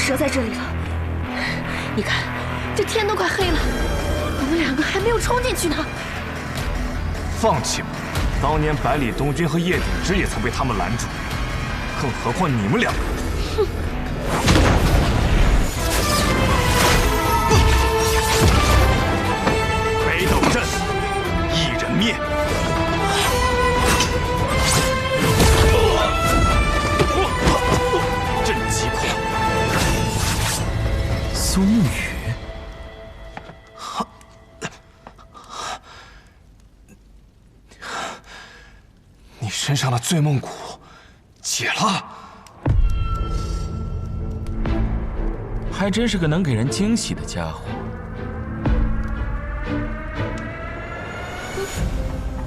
折在这里了。你看，这天都快黑了，我们两个还没有冲进去呢。放弃吧，当年百里东军和叶鼎之也曾被他们拦住，更何况你们两个。哼！北斗阵，一人灭。 苏沐雨，你身上的醉梦蛊解了，还真是个能给人惊喜的家伙。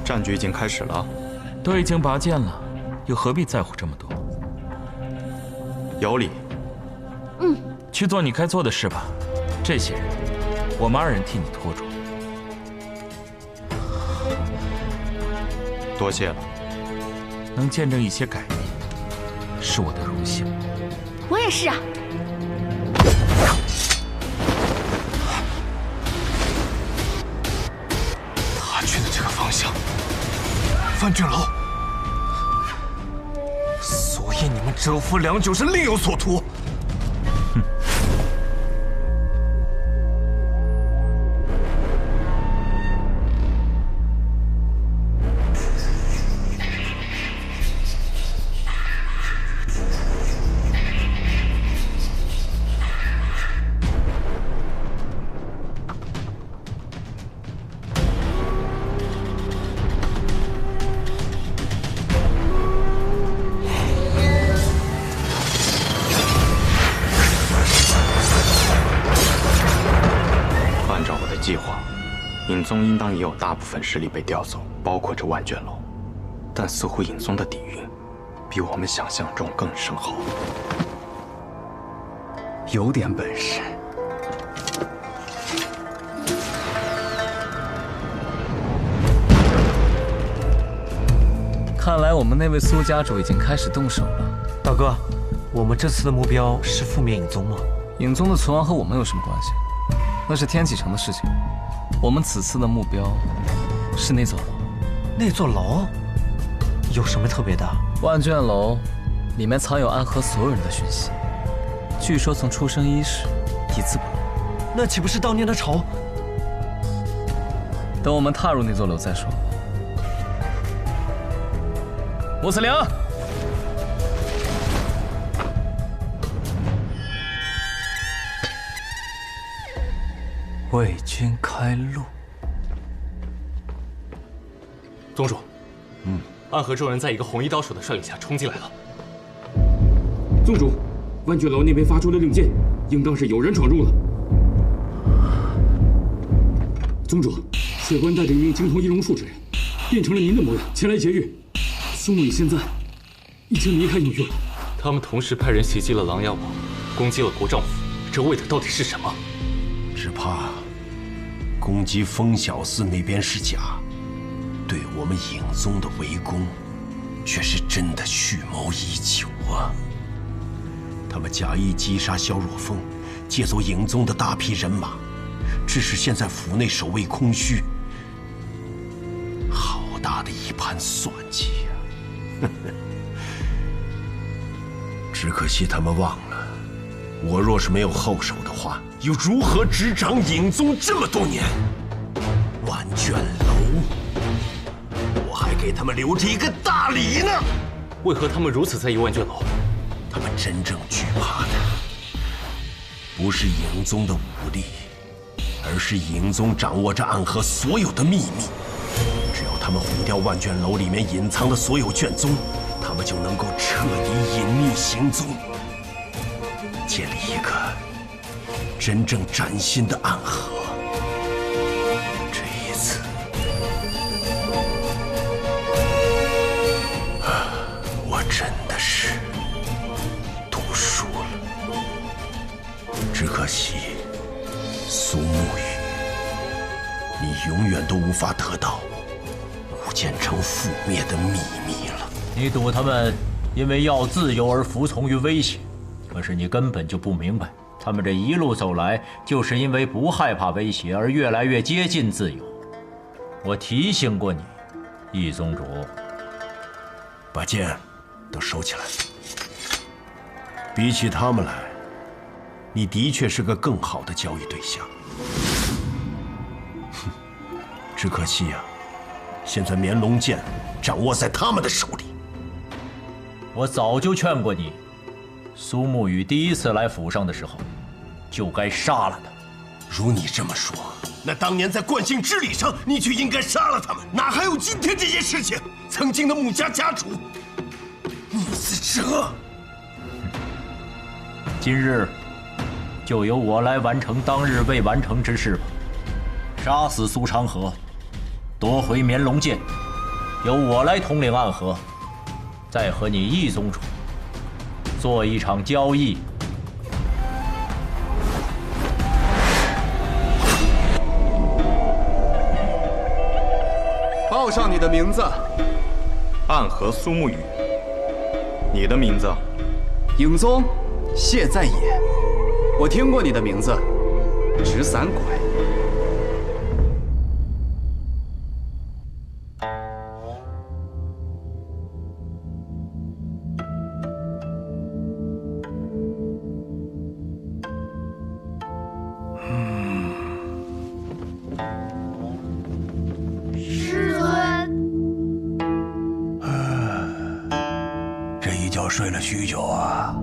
战局已经开始了，都已经拔剑了，又何必在乎这么多？有理。嗯。 去做你该做的事吧，这些人，我们二人替你拖住。多谢了，能见证一些改变，是我的荣幸。我也是啊。他去的这个方向，范俊楼，所以你们蛰伏良久是另有所图。 计划，尹宗应当也有大部分势力被调走，包括这万卷楼。但似乎尹宗的底蕴比我们想象中更深厚，有点本事。看来我们那位苏家主已经开始动手了。大哥，我们这次的目标是覆灭尹宗吗？尹宗的存亡和我们有什么关系？ 那是天启城的事情，我们此次的目标是那座楼。那座楼有什么特别的？万卷楼里面藏有暗合所有人的讯息，据说从出生伊始一字不漏。那岂不是当年的仇？等我们踏入那座楼再说。穆子良。 为君开路。宗主，暗河众人在一个红衣刀手的率领下冲进来了。宗主，万卷楼那边发出的令箭，应当是有人闯入了。宗主，血官带着一名精通易容术之人，变成了您的模样前来劫狱。苏沐雨现在已经离开隐域了。他们同时派人袭击了琅琊王，攻击了国丈府，这为的到底是什么？只怕攻击风小寺那边是假，对我们影宗的围攻却是真的蓄谋已久啊！他们假意击杀萧若风，借走影宗的大批人马，致使现在府内守卫空虚。好大的一盘算计呀！只可惜他们忘了，我若是没有后手的话，又如何执掌影宗这么多年？万卷楼，我还给他们留着一个大礼呢。为何他们如此在意万卷楼？他们真正惧怕的，不是影宗的武力，而是影宗掌握着暗河所有的秘密。只要他们毁掉万卷楼里面隐藏的所有卷宗，他们就能够彻底隐匿行踪，建立一个真正崭新的暗河。这一次，我真的是赌输了。只可惜，苏沐雨，你永远都无法得到武剑城覆灭的秘密了。你赌他们因为要自由而服从于威胁，可是你根本就不明白，他们这一路走来，就是因为不害怕威胁而越来越接近自由。我提醒过你，易宗主，把剑都收起来。比起他们来，你的确是个更好的交易对象。哼，只可惜呀，现在绵龙剑掌握在他们的手里。我早就劝过你，苏沐雨第一次来府上的时候，就该杀了他。如你这么说，那当年在冠姓之礼上，你就应该杀了他们，哪还有今天这件事情？曾经的穆家家主穆子哲，今日就由我来完成当日未完成之事吧。杀死苏长河，夺回绵龙剑，由我来统领暗河，再和你易宗主做一场交易。报上你的名字。暗河苏沐雨。你的名字？影宗谢在野。我听过你的名字，直伞拐。睡了许久啊。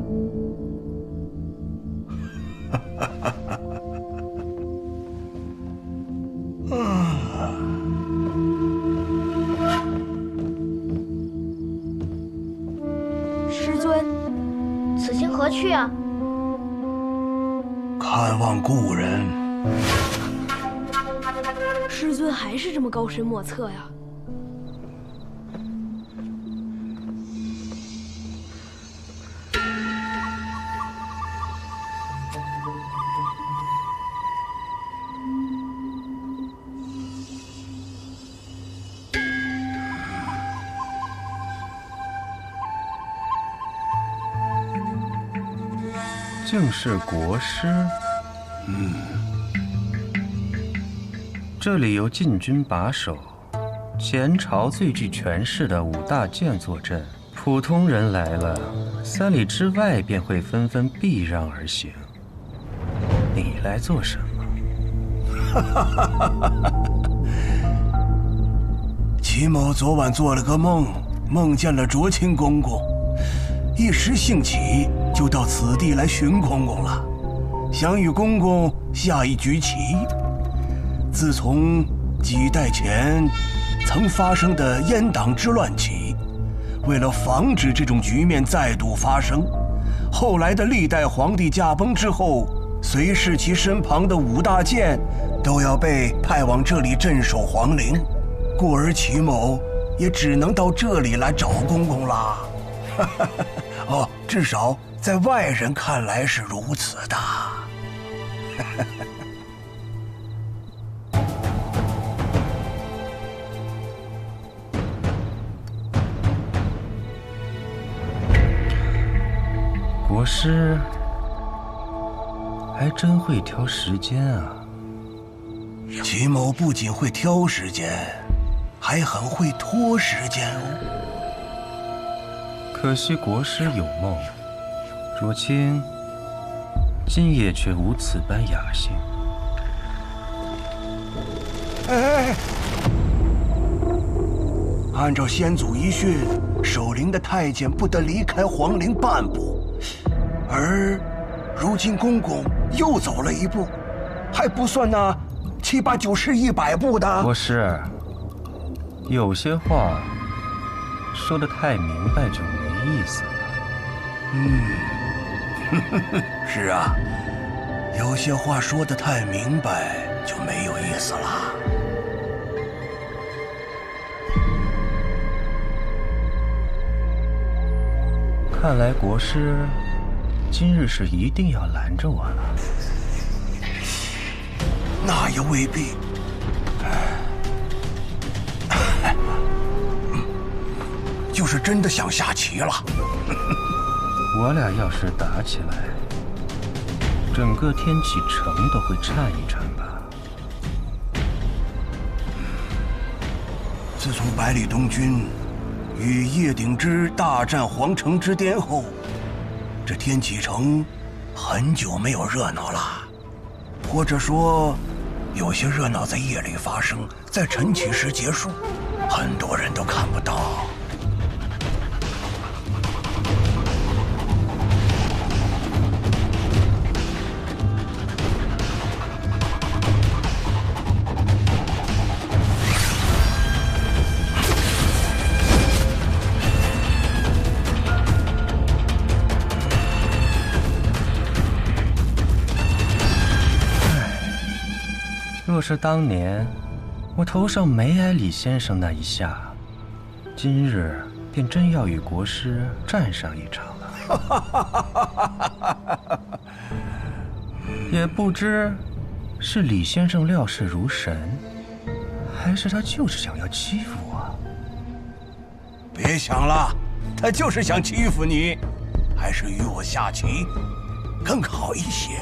师尊，此行何去啊？看望故人。师尊还是这么高深莫测呀。正是国师。这里由禁军把守，前朝最具权势的5大剑坐镇，普通人来了，3里之外便会纷纷避让而行。你来做什么？齐某昨晚做了个梦，梦见了卓清公公，一时兴起，就到此地来寻公公了，想与公公下一局棋。自从几代前曾发生的阉党之乱起，为了防止这种局面再度发生，后来的历代皇帝驾崩之后，随侍其身旁的5大监都要被派往这里镇守皇陵，故而齐某也只能到这里来找公公啦。哦，至少在外人看来是如此的。国师还真会挑时间啊！齐某不仅会挑时间，还很会拖时间哦。可惜国师有梦，若清今夜却无此般雅兴。哎，按照先祖遗训，守陵的太监不得离开皇陵半步，而如今公公又走了一步，还不算那7、8、9、10、100步的。国师，有些话说得太明白就没意思了。是啊，有些话说得太明白就没有意思了。看来国师今日是一定要拦着我了。那也未必。就是真的想下棋了。我俩要是打起来，整个天启城都会颤一颤吧。自从百里东军与叶鼎之大战皇城之巅后，这天启城很久没有热闹了，或者说，有些热闹在夜里发生，在晨起时结束，很多人都看不到。若是当年我头上没挨李先生那一下，今日便真要与国师战上一场了。也不知是李先生料事如神，还是他就是想要欺负我。别想了，他就是想欺负你，还是与我下棋更好一些。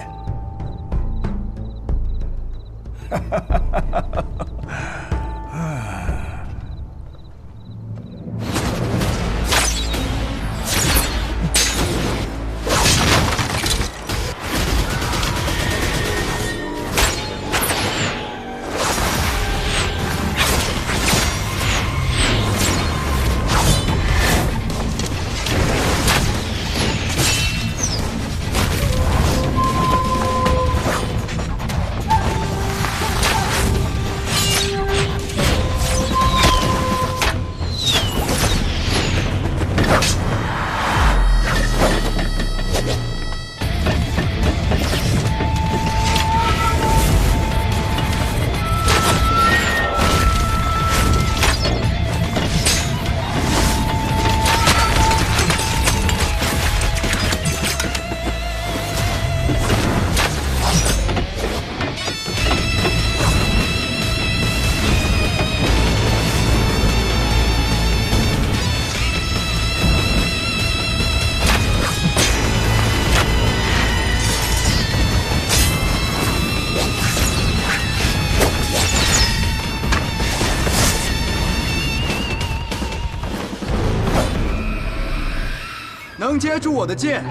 能接住我的剑，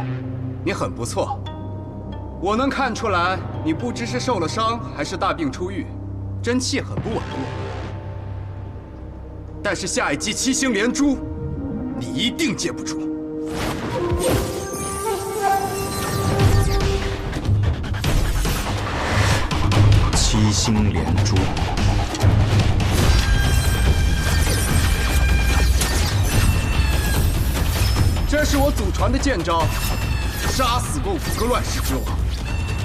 你很不错。我能看出来，你不知是受了伤，还是大病初愈，真气很不稳固。但是下一击7星连珠，你一定接不住。7星连珠。这是我祖传的剑招，杀死过5个乱世之王，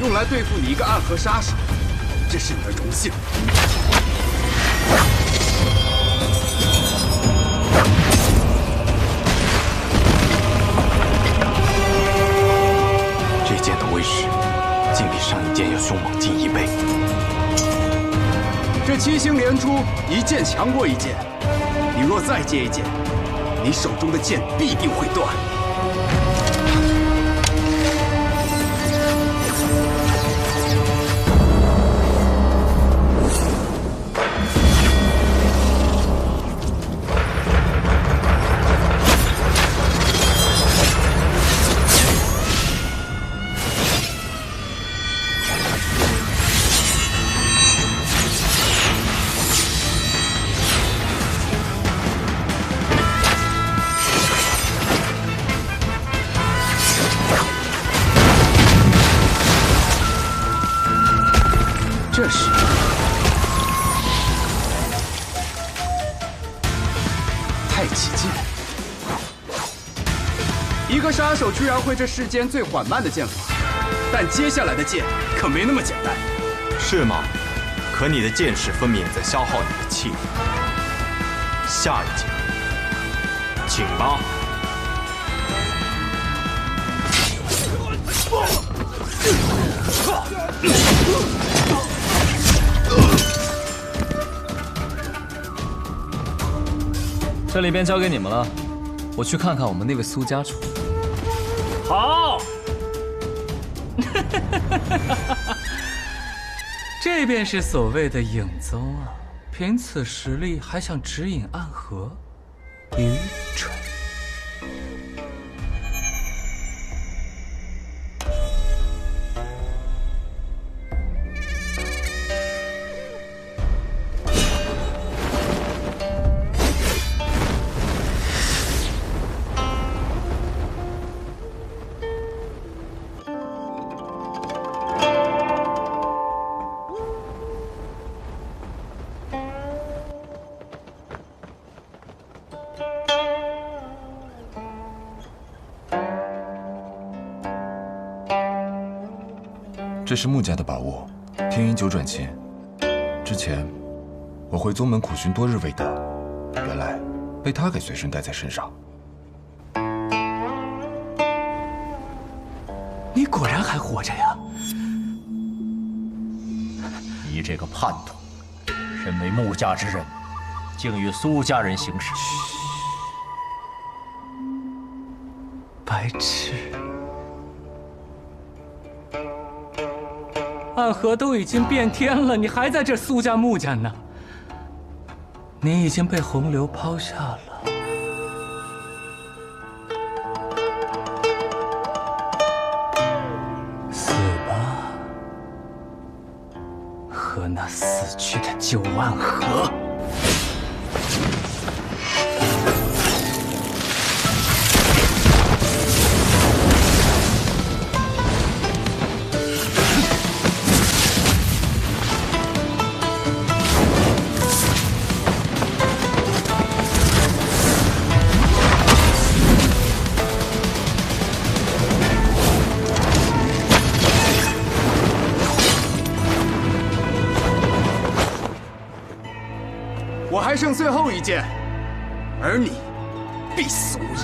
用来对付你一个暗河杀手，这是你的荣幸。这剑的威势，竟比上一剑要凶猛近1倍。这7星连珠，一剑强过一剑。你若再接一剑，你手中的剑必定会断。这是太极剑，一个杀手居然会这世间最缓慢的剑法，但接下来的剑可没那么简单。是吗？可你的剑势分明也在消耗你的气力。下一剑，请吧。这里便交给你们了，我去看看我们那位苏家主。好，这便是所谓的影宗啊！凭此实力还想指引暗河，愚蠢！这是穆家的宝物，天音九转琴。之前我回宗门苦寻多日未得，原来被他给随身带在身上。你果然还活着呀！你这个叛徒，身为穆家之人，竟与苏家人行事，白痴！暗河都已经变天了，你还在这苏家穆家呢？你已经被洪流抛下了。死吧，和那死去的旧暗河。我还剩最后一剑，而你必死无疑。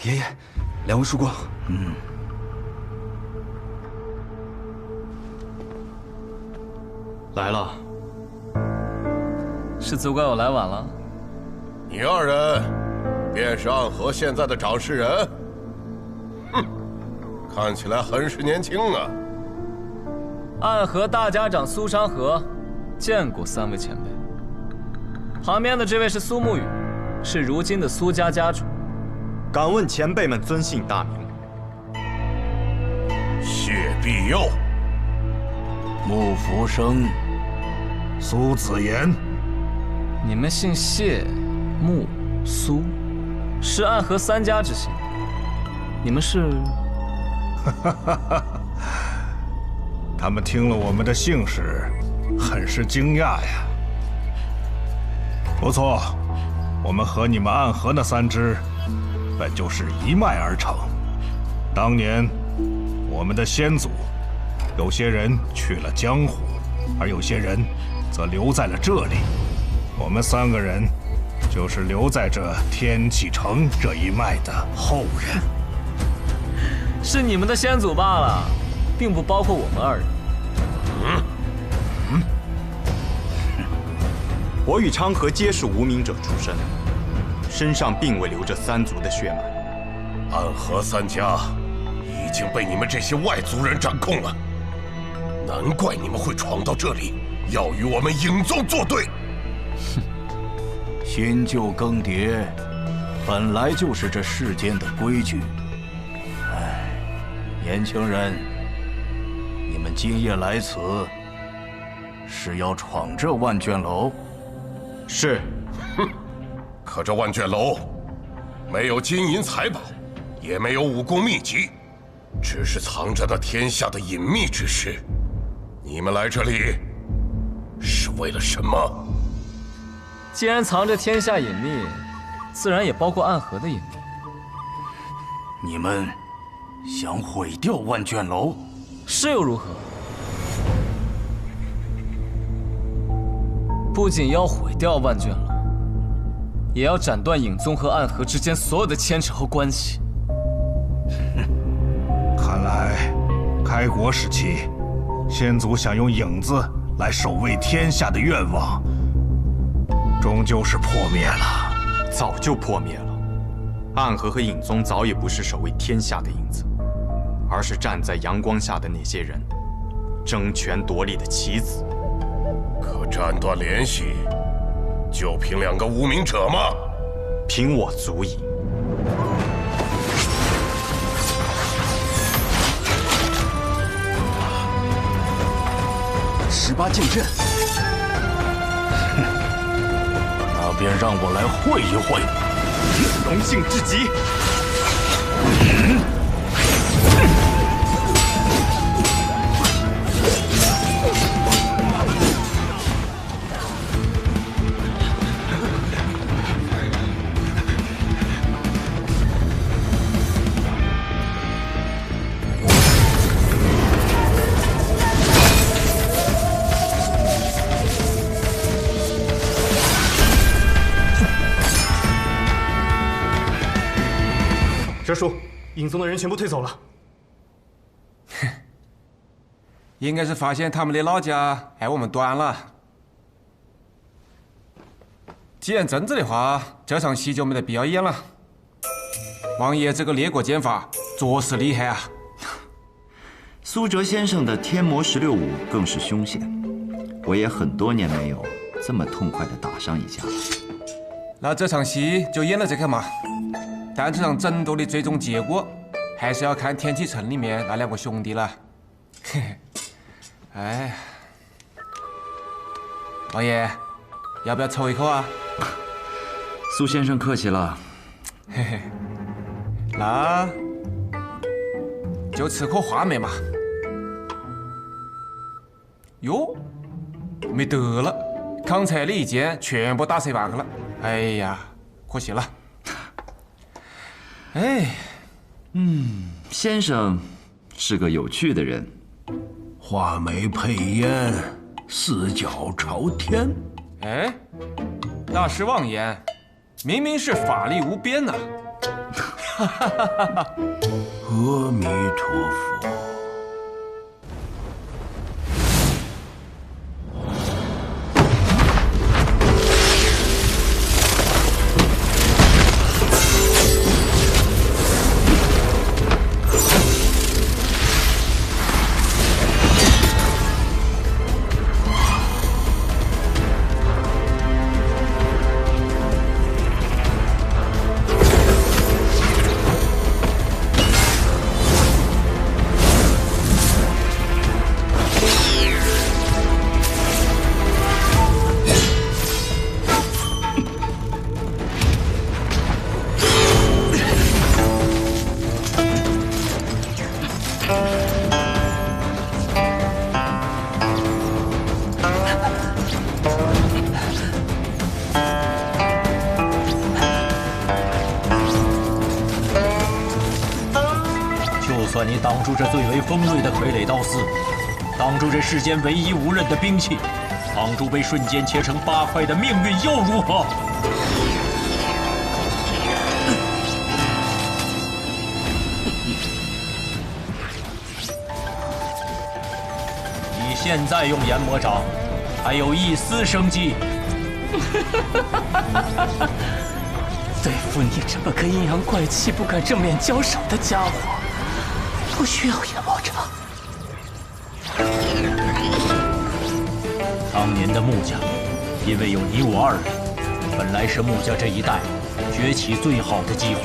爷爷，两位曙光。来了，是责怪我来晚了？你二人便是暗河现在的掌事人？哼，看起来很是年轻啊。暗河大家长苏山河，见过3位前辈。旁边的这位是苏沐雨，是如今的苏家家主。敢问前辈们尊姓大名？谢必佑、穆福生、苏子言。你们姓谢、穆、苏，是暗河3家之姓。你们是？他们听了我们的姓氏，很是惊讶呀。不错，我们和你们暗河那3支，本就是一脉而成。当年，我们的先祖，有些人去了江湖，而有些人则留在了这里。我们3个人，就是留在这天启城这一脉的后人。是你们的先祖罢了，并不包括我们2人。我与昌河皆是无名者出身，身上并未流着3族的血脉。暗河3家已经被你们这些外族人掌控了，难怪你们会闯到这里，要与我们影宗作对。新旧更迭，本来就是这世间的规矩。哎，年轻人，你们今夜来此，是要闯这万卷楼？是。哼，可这万卷楼没有金银财宝，也没有武功秘籍，只是藏着那天下的隐秘之事。你们来这里是为了什么？既然藏着天下隐秘，自然也包括暗河的隐秘。你们想毁掉万卷楼？是又如何？不仅要毁掉万卷楼，也要斩断影宗和暗河之间所有的牵扯和关系。看来，开国时期，先祖想用影子来守卫天下的愿望，终究是破灭了。早就破灭了。暗河和影宗早已不是守卫天下的影子，而是站在阳光下的那些人，争权夺利的棋子。可斩断联系，就凭2个无名者吗？凭我足矣。18剑阵，那便让我来会一会。荣幸至极。哲叔，影宗的人全部退走了。应该是发现他们的老家挨我们端了。既然真子的话，这场戏就没得必要演了。王爷这个列国剑法着实厉害啊！苏哲先生的天魔16舞更是凶险，我也很多年没有这么痛快的打上一架了。那这场戏就演了这个嘛。但这场争夺的最终结果，还是要看天启城里面那2个兄弟了。嘿嘿，哎，王爷，要不要抽一口啊？苏先生客气了。嘿嘿，那就吃颗话梅嘛。哟，没得了，刚才的一剑全部打折半去了。哎呀，可惜了。哎，先生是个有趣的人。画眉配烟，4脚朝天。哎，那是妄言，明明是法力无边呐！阿弥陀佛。挡住这最为锋锐的傀儡刀丝，挡住这世间唯一无刃的兵器，挡住被瞬间切成8块的命运，又如何？你现在用炎魔掌，还有一丝生机。对付你这么个阴阳怪气、不敢正面交手的家伙，不需要炎魔掌。当年的穆家，因为有你我2人，本来是穆家这一代崛起最好的机会。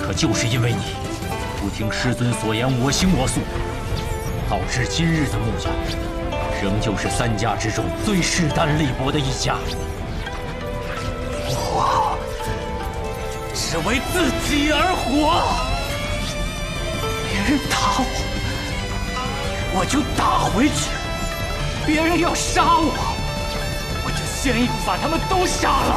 可就是因为你不听师尊所言，我行我素，导致今日的穆家，仍旧是3家之中最势单力薄的一家。我只为自己而活，别人打我就打回去；别人要杀我就先一步把他们都杀了。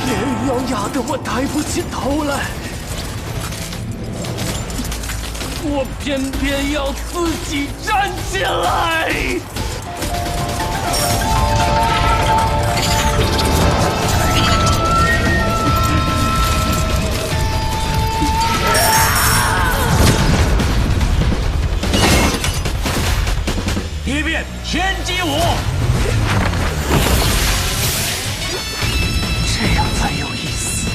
别人要压得我抬不起头来，我偏偏要自己站起来。一变天机舞，这样才有意思。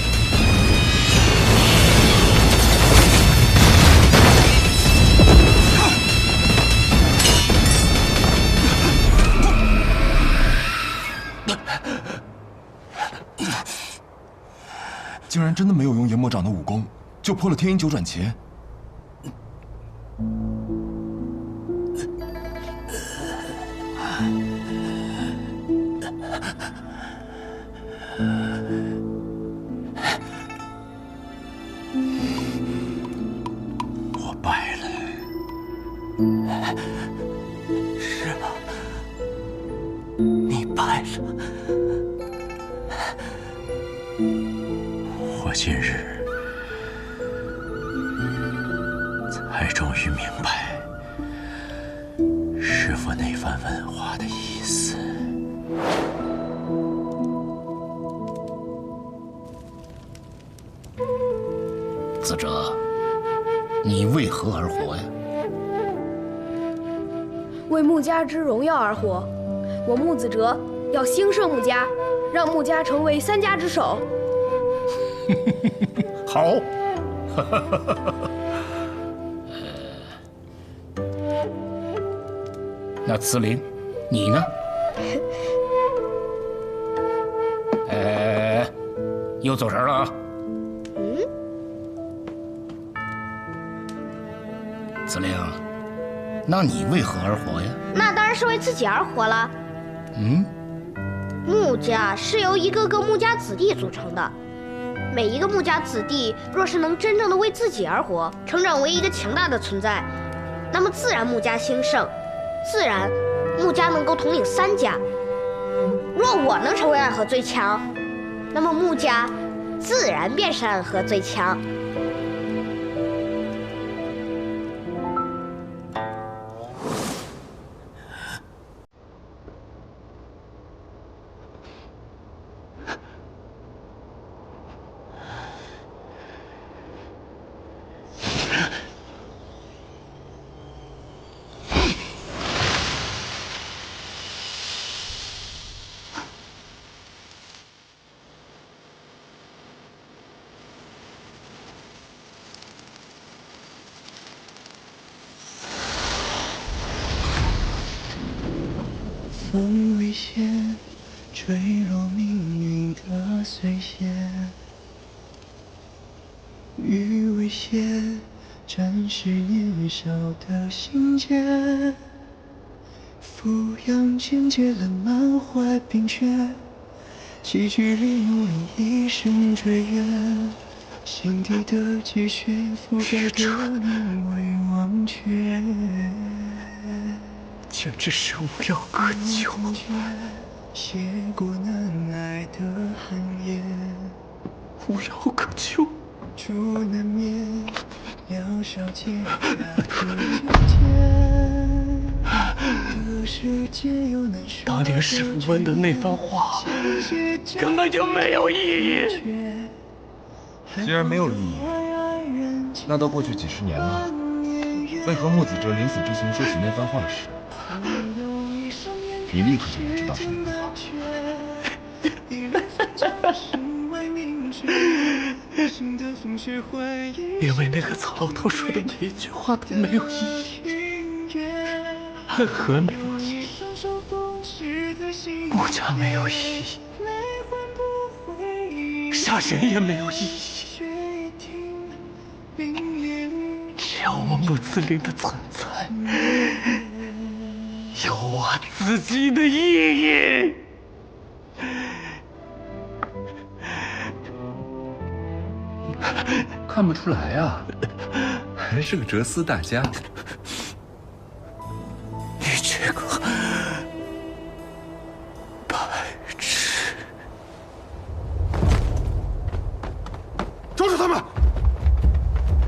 竟然真的没有用炎魔掌的武功，就破了天鹰九转旗。我败了。是吗？你败了。我今日才终于明白师父那番问话的意思。子哲，你为何而活呀？为穆家之荣耀而活。我穆子哲要兴盛穆家，让穆家成为3家之首。好。那慈林，你呢？又走神了啊！慈林，那你为何而活呀？那当然是为自己而活了。穆家是由一个个穆家子弟组成的，每一个穆家子弟若是能真正的为自己而活，成长为一个强大的存在，那么自然穆家兴盛，自然穆家能够统领3家。若我能成为暗河最强，那么穆家自然便是暗河最强。风危险，坠落命运的碎屑；雨危险，沾湿年少的心结。俯仰间接了满怀冰雪，崎岖里努力一生追远，心底的积雪覆盖着你未忘却。简直是无药可救。写过难挨的寒夜，无药可救。竹难眠，两小姐当年师傅问的那番话，根本就没有意义。既然没有意义，那都过去几十年了，为何木子哲临死之前说起那番话时，你立刻就能知道什么？因为那个曹老头说的每一句话都没有意义，暗河没有意义，穆家没有意义，杀人也没有意义，只有我穆子陵的存在有我自己的意义。看不出来啊，还是个哲思大家。你这个白痴！抓住他们！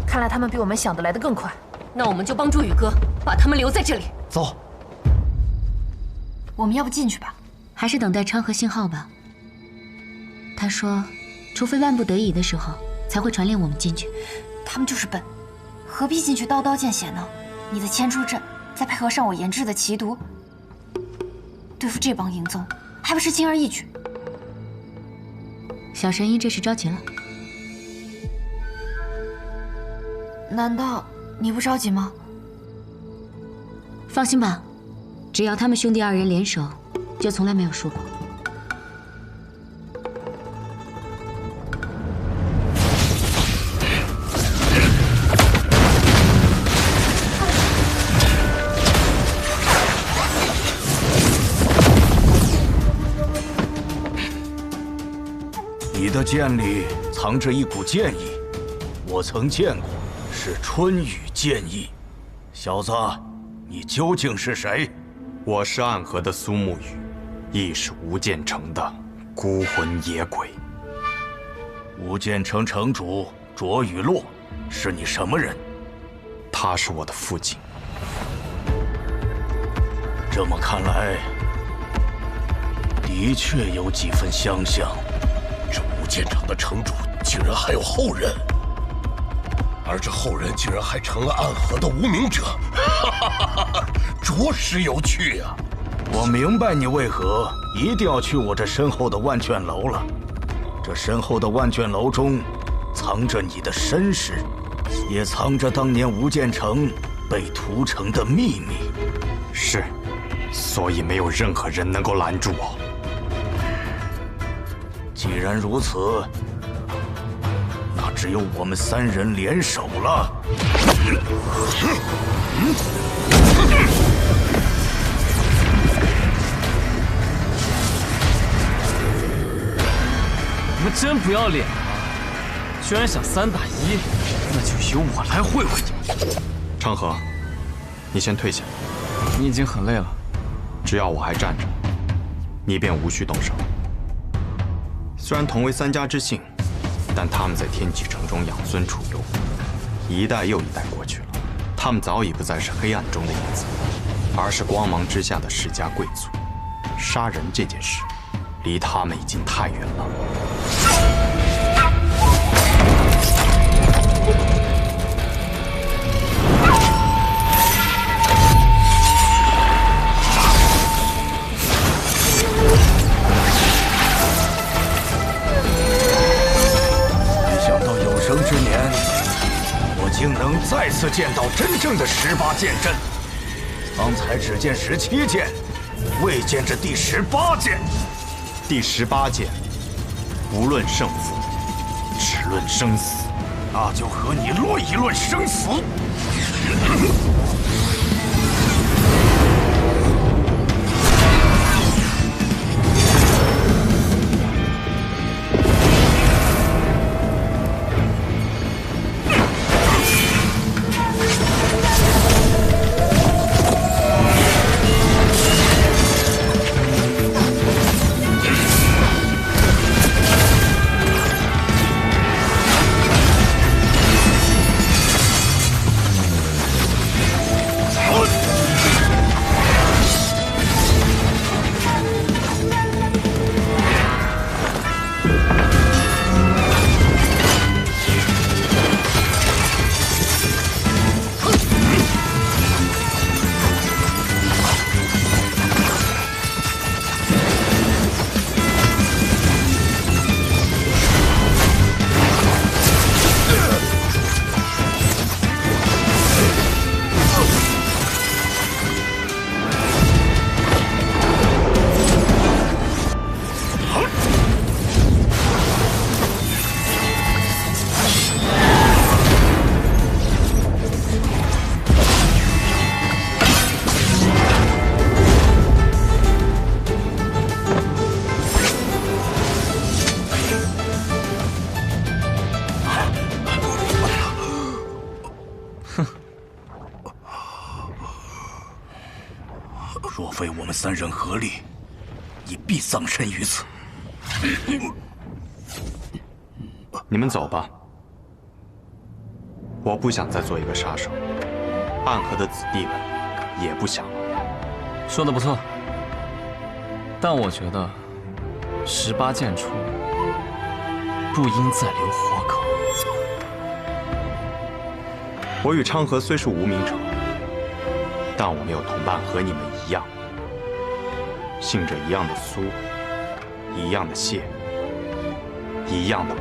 看来他们比我们想的来得更快。那我们就帮助宇哥，把他们留在这里。走。我们要不进去吧？还是等待昌河信号吧。他说，除非万不得已的时候，才会传令我们进去。他们就是笨，何必进去刀刀见血呢？你的千珠阵，再配合上我研制的奇毒，对付这帮淫宗，还不是轻而易举？小神医这是着急了。难道你不着急吗？放心吧，只要他们兄弟二人联手，就从来没有输过。你的剑里藏着一股剑意，我曾见过，是春雨剑意。小子，你究竟是谁？我是暗河的苏沐雨，亦是无间城的孤魂野鬼。无间城城主卓雨洛是你什么人？他是我的父亲。这么看来，的确有几分相像。这无间城的城主竟然还有后人，而这后人竟然还成了暗河的无名者，着实有趣呀！我明白你为何一定要去我这身后的万卷楼了。这身后的万卷楼中，藏着你的身世，也藏着当年无间城被屠城的秘密。是，所以没有任何人能够拦住我。既然如此，那只有我们三人联手了。你们真不要脸啊！居然想3打1，那就由我来会会你。昌河，你先退下。你已经很累了，只要我还站着，你便无需动手。虽然同为3家之姓，但他们在天启城中养尊处优，一代又一代过去了，他们早已不再是黑暗中的影子，而是光芒之下的世家贵族。杀人这件事，离他们已经太远了。有生之年，我竟能再次见到真正的18剑阵。方才只见17剑，未见这第18剑。第18剑，不论胜负，只论生死。那就和你论一论生死。若非我们三人合力，你必葬身于此。你们走吧，我不想再做一个杀手，暗河的子弟们也不想了。说的不错，但我觉得18剑出不应再留活口。我与昌河虽是无名者，但我没有同伴和你们一样，姓着一样的苏，一样的谢，一样的穆。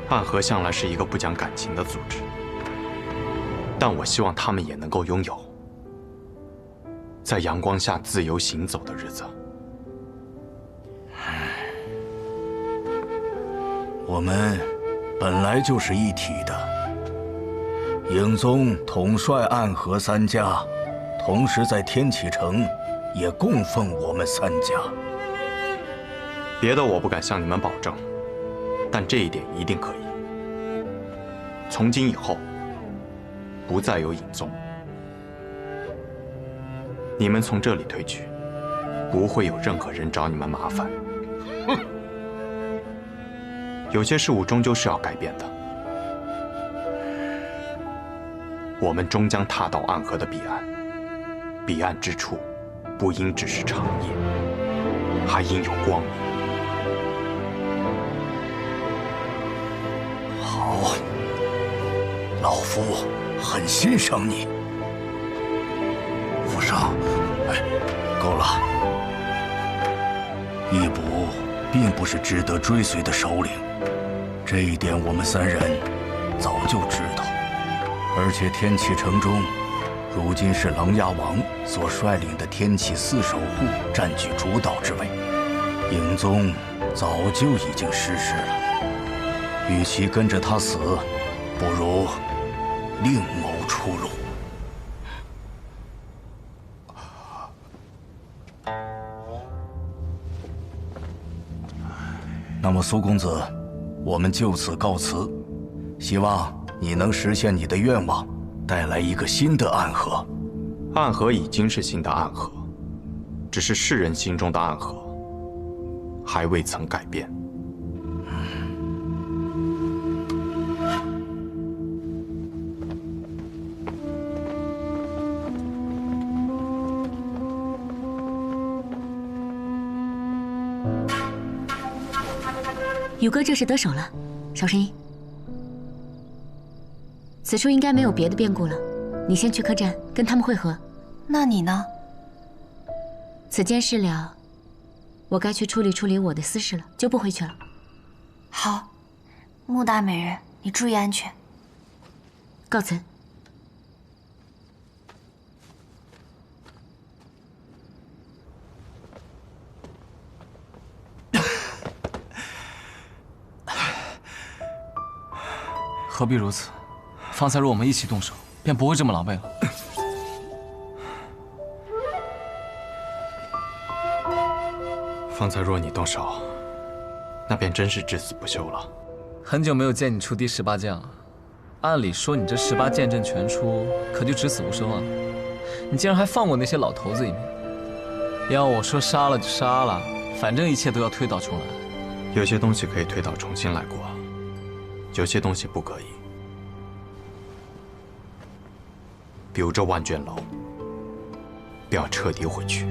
暗河向来是一个不讲感情的组织，但我希望他们也能够拥有在阳光下自由行走的日子。我们本来就是一体的。影宗统帅暗河三家，同时在天启城也供奉我们三家。别的我不敢向你们保证，但这一点一定可以。从今以后，不再有影宗。你们从这里退去，不会有任何人找你们麻烦。有些事物终究是要改变的。我们终将踏到暗河的彼岸，彼岸之处，不应只是长夜，还应有光明。好，老夫很欣赏你。府上，够了。义卜并不是值得追随的首领，这一点我们三人早就知道。而且天启城中，如今是琅琊王所率领的天启四守护占据主导之位，影宗早就已经失势了。与其跟着他死，不如另谋出路。那么苏公子，我们就此告辞，希望你能实现你的愿望，带来一个新的暗河。暗河已经是新的暗河，只是世人心中的暗河还未曾改变。宇哥这是得手了，少声音。此处应该没有别的变故了，你先去客栈跟他们会合。那你呢？此件事了，我该去处理我的私事了，就不回去了。好，穆大美人，你注意安全。告辞。何必如此？方才若我们一起动手，便不会这么狼狈了。方才若你动手，那便真是至死不休了。很久没有见你出第18剑了，按理说你这18剑阵全出，可就只死无生啊！你竟然还放过那些老头子一命。要我说杀了就杀了，反正一切都要推倒重来。有些东西可以推倒重新来过，有些东西不可以。比如这万卷楼，便要彻底毁去。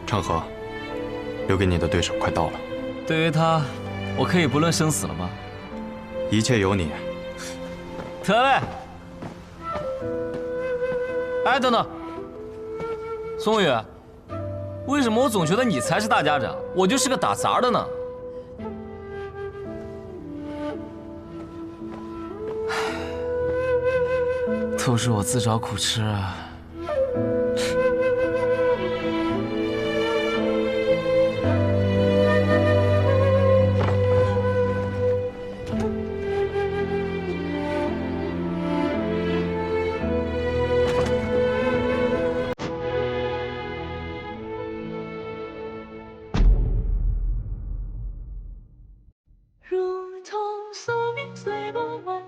昌河，留给你的对手快到了。对于他，我可以不论生死了吗？一切由你。得嘞。哎，等等，松宇，为什么我总觉得你才是大家长，我就是个打杂的呢？都是我自找苦吃啊！如同宿命随波纹。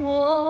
活。